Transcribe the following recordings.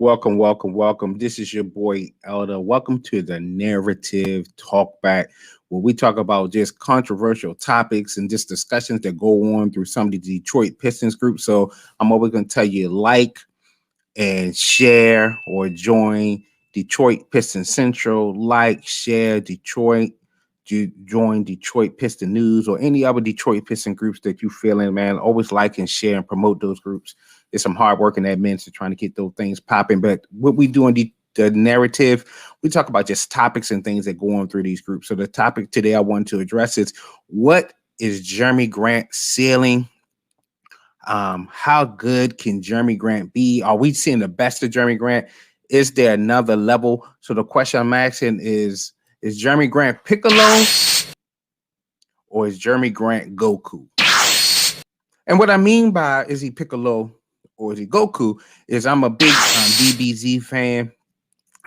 Welcome, welcome, welcome. This is your boy Elder. Welcome to the Narrative Talkback, where we talk about just controversial topics and just discussions that go on through some of the Detroit Pistons group. So I'm always going to tell you like and share or join Detroit Piston Central. Like, share Detroit. Join Detroit Piston News or any other Detroit Piston groups that you feeling, man. Always like and share and promote those groups. There's some hard working admins to trying to get those things popping. But what we do in the narrative, we talk about just topics and things that go on through these groups. So the topic today I want to address is, what is Jermi Grant ceiling? How good can Jermi Grant be? Are we seeing the best of Jermi Grant? Is there another level? So the question I'm asking is Jermi Grant Piccolo or is Jermi Grant Goku? And what I mean by is he Piccolo or is he Goku is I'm a big DBZ fan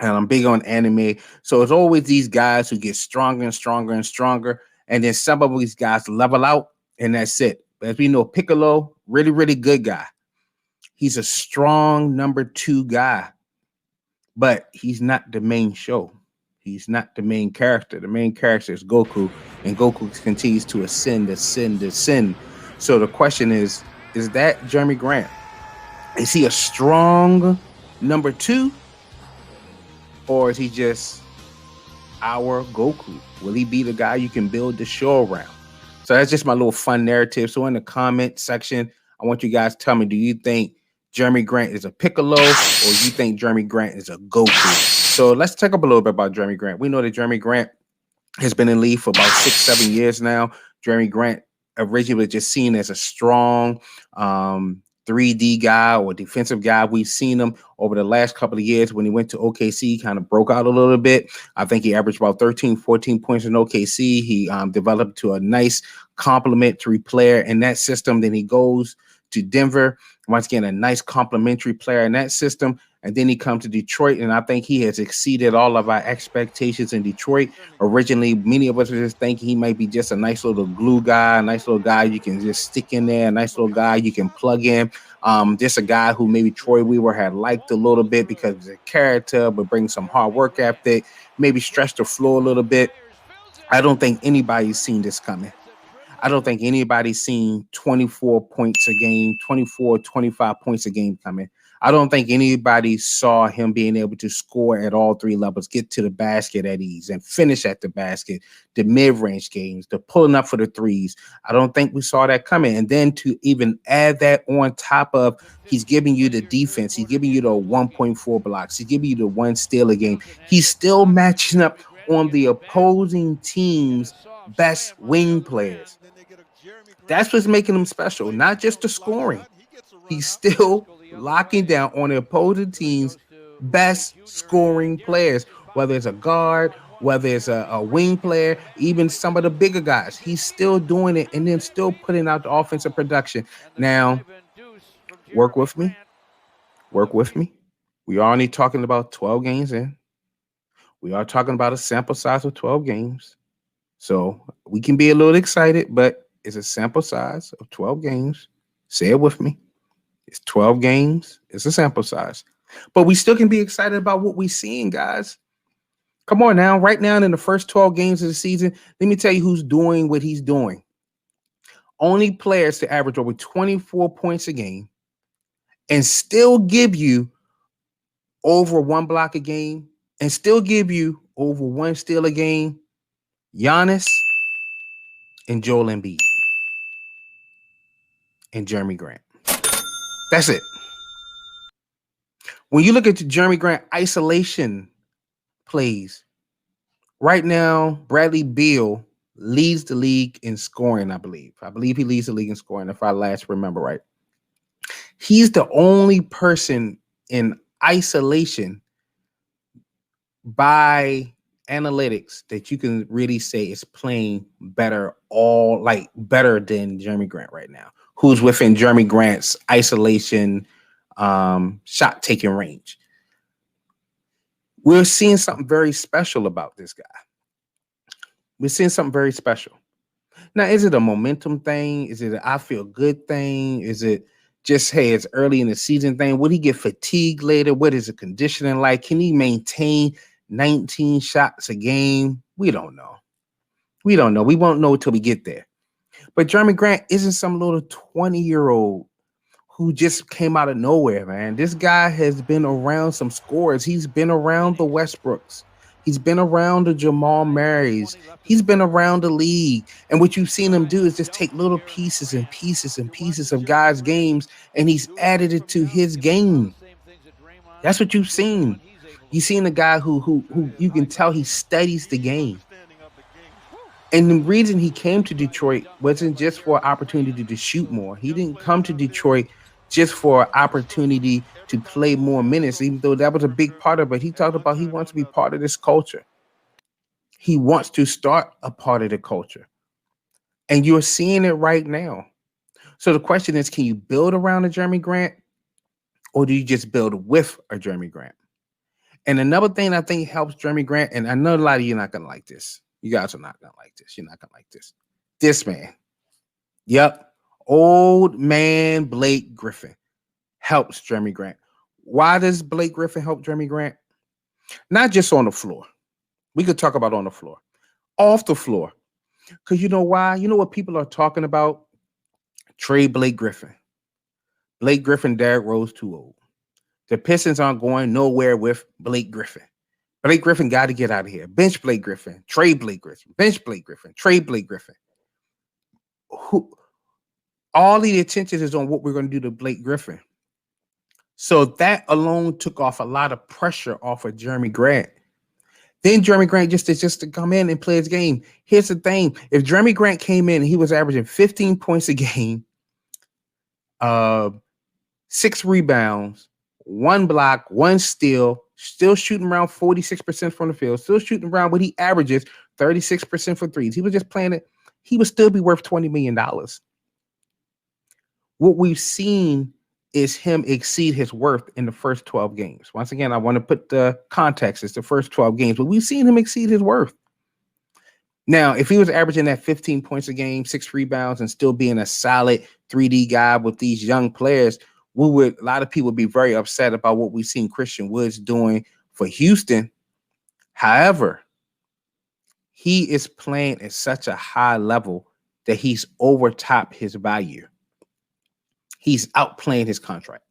and I'm big on anime. So it's always these guys who get stronger and stronger and stronger. And then some of these guys level out and that's it. But as we know, Piccolo, really, really good guy. He's a strong number 2 guy, but he's not the main show. He's not the main character. The main character is Goku, and Goku continues to ascend. So the question is that Jermi Grant? Is he a strong number 2? Or is he just our Goku? Will he be the guy you can build the show around? So that's just my little fun narrative. So in the comment section, I want you guys to tell me, do you think Jermi Grant is a Piccolo or you think Jermi Grant is a Goku? So let's talk up a little bit about Jermi Grant. We know that Jermi Grant has been in the league for about 6-7 years now. Jermi Grant originally was just seen as a strong 3D guy or defensive guy. We've seen him over the last couple of years. When he went to OKC, he kind of broke out a little bit. I think he averaged about 13, 14 points in OKC. He developed to a nice complementary player in that system. Then he goes to Denver. Once again, a nice complementary player in that system. And then he comes to Detroit, and I think he has exceeded all of our expectations in Detroit. Originally, many of us were just thinking he might be just a nice little glue guy, a nice little guy you can just stick in there, a nice little guy you can plug in. Just a guy who maybe Troy Weaver had liked a little bit because of his character, but bring some hard work ethic, maybe stretch the floor a little bit. I don't think anybody's seen this coming. I don't think anybody's seen 24 points a game, 24, 25 points a game coming. I don't think anybody saw him being able to score at all 3 levels, get to the basket at ease and finish at the basket, the mid-range games, the pulling up for the threes. I don't think we saw that coming. And then to even add that on top of, he's giving you the defense. He's giving you the 1.4 blocks. He's giving you the 1 steal a game. He's still matching up on the opposing team's best wing players. That's what's making him special, not just the scoring. He's still locking down on the opposing team's best scoring players, whether it's a guard, whether it's a wing player, even some of the bigger guys. He's still doing it and then still putting out the offensive production. Now, work with me. Work with me. We are only talking about 12 games in. We are talking about a sample size of 12 games. So we can be a little excited, but it's a sample size of 12 games. Say it with me. It's 12 games. It's a sample size. But we still can be excited about what we're seeing, guys. Come on now. Right now in the first 12 games of the season, let me tell you who's doing what he's doing. Only players to average over 24 points a game and still give you over 1 block a game and still give you over 1 steal a game. Giannis and Joel Embiid and Jermi Grant. That's it. When you look at the Jermi Grant isolation plays, right now, Bradley Beal leads the league in scoring, I believe. I believe he leads the league in scoring, if I last remember right. He's the only person in isolation by analytics that you can really say is playing better than Jermi Grant right now, who's within Jermi Grant's isolation shot taking range. We're seeing something very special about this guy. We're seeing something very special. Now, is it a momentum thing? Is it an I feel good thing? Is it Just hey, it's early in the season thing. Would he get fatigued later? What is the conditioning like? Can he maintain 19 shots a game? We don't know. We don't know. We won't know until we get there. But Jeremy Grant isn't some little 20-year-old who just came out of nowhere, man. This guy has been around some scores. He's been around the Westbrooks. He's been around the Jamal Murrays. He's been around the league. And what you've seen him do is just take little pieces and pieces and pieces of guys' games, and he's added it to his game. That's what you've seen. You've seen a guy who you can tell he studies the game. And the reason he came to Detroit wasn't just for an opportunity to shoot more. He didn't come to Detroit just for an opportunity to play more minutes, even though that was a big part of it. He talked about he wants to be part of this culture. He wants to start a part of the culture. And you're seeing it right now. So the question is, can you build around a Jeremy Grant, or do you just build with a Jeremy Grant? And another thing I think helps Jeremy Grant, and I know a lot of you are not going to like this. You guys are not going to like this. You're not going to like this. This man. Yep. Old man Blake Griffin helps Jeremy Grant. Why does Blake Griffin help Jeremy Grant? Not just on the floor. We could talk about on the floor. Off the floor. Because you know why? You know what people are talking about? Trade Blake Griffin. Blake Griffin, Derrick Rose, too old. The Pistons aren't going nowhere with Blake Griffin. Blake Griffin got to get out of here. Bench Blake Griffin. Trade Blake Griffin. Bench Blake Griffin. Trade Blake Griffin. All the attention is on what we're going to do to Blake Griffin. So that alone took off a lot of pressure off of Jeremy Grant. Then Jeremy Grant just to come in and play his game. Here's the thing. If Jeremy Grant came in and he was averaging 15 points a game, 6 rebounds, 1 block, 1 steal, still shooting around 46% from the field, still shooting around what he averages 36% for threes. He was just playing it. He would still be worth $20 million. What we've seen is him exceed his worth in the first 12 games. Once again, I want to put the context. It's the first 12 games, but we've seen him exceed his worth. Now, if he was averaging that 15 points a game, 6 rebounds, and still being a solid 3D guy with these young players, a lot of people would be very upset about what we've seen Christian Woods doing for Houston. However, he is playing at such a high level that he's overtopped his value. He's outplaying his contract.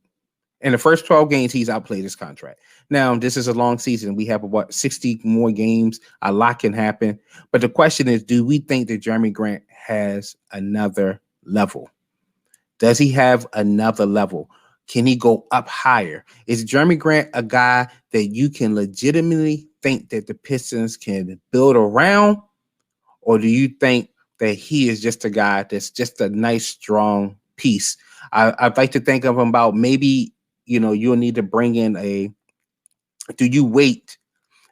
In the first 12 games, he's outplayed his contract. Now, this is a long season. We have, 60 more games. A lot can happen. But the question is, do we think that Jeremy Grant has another level? Does he have another level? Can he go up higher? Is Jeremy Grant a guy that you can legitimately think that the Pistons can build around? Or do you think that he is just a guy that's just a nice, strong piece? I'd like to think of him about maybe, you'll need to bring in do you wait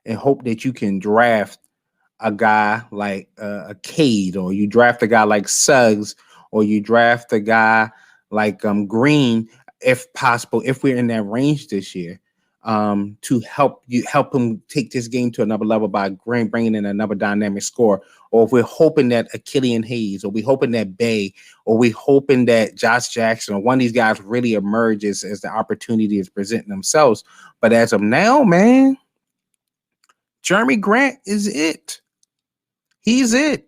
and hope that you can draft a guy like a Cade, or you draft a guy like Suggs, or you draft a guy like Green, if possible, if we're in that range this year, to help him take this game to another level by bringing in another dynamic scorer? Or if we're hoping that Achillian Hayes, or we're hoping that Bay, or we're hoping that Josh Jackson, or one of these guys really emerges as the opportunity is presenting themselves. But as of now, man, Jeremy Grant is it. He's it.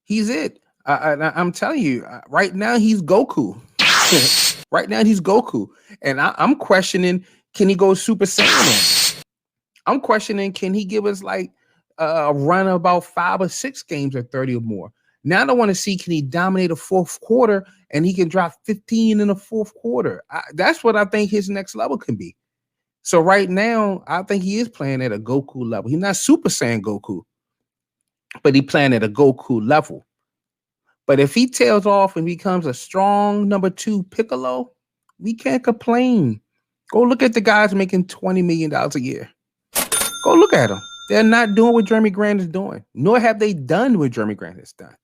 He's it. I'm telling you, right now he's Goku. Right now he's Goku. And I'm questioning, can he go Super Saiyan? I'm questioning, can he give us like a run of about 5 or 6 games of 30 or more? Now I want to see, can he dominate a fourth quarter and he can drop 15 in the fourth quarter? That's what I think his next level can be. So right now, I think he is playing at a Goku level. He's not Super Saiyan Goku, but he's playing at a Goku level. But if he tails off and becomes a strong number 2 Piccolo, we can't complain. Go look at the guys making $20 million a year. Go look at them. They're not doing what Jeremy Grant is doing, nor have they done what Jeremy Grant has done.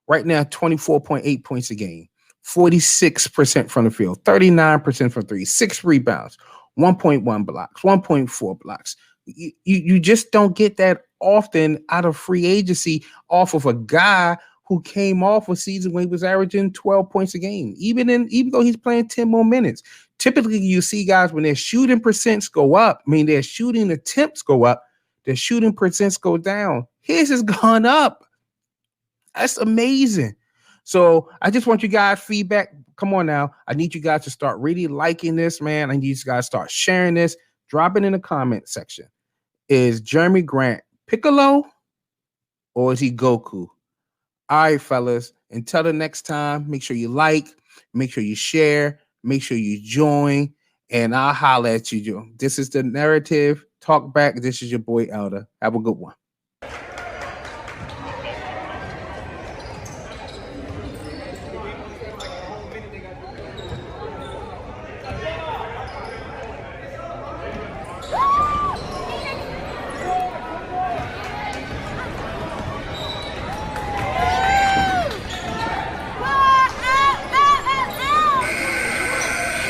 Right now, 24.8 points a game, 46% from the field, 39% from 3, 6 rebounds, 1.1 blocks, 1.4 blocks. You just don't get that often out of free agency off of a guy who came off a season when he was averaging 12 points a game, even though he's playing 10 more minutes. Typically, you see guys when their shooting percents go up, I mean their shooting attempts go up, their shooting percents go down. His has gone up. That's amazing. So I just want you guys feedback. Come on now. I need you guys to start really liking this, man. I need you guys to start sharing this. Drop it in the comment section. Is Jermi Grant Piccolo or is he Goku? All right, fellas. Until the next time, make sure you like, make sure you share, make sure you join, and I'll holler at you. This is the Narrative Talk Back. This is your boy Elder. Have a good one.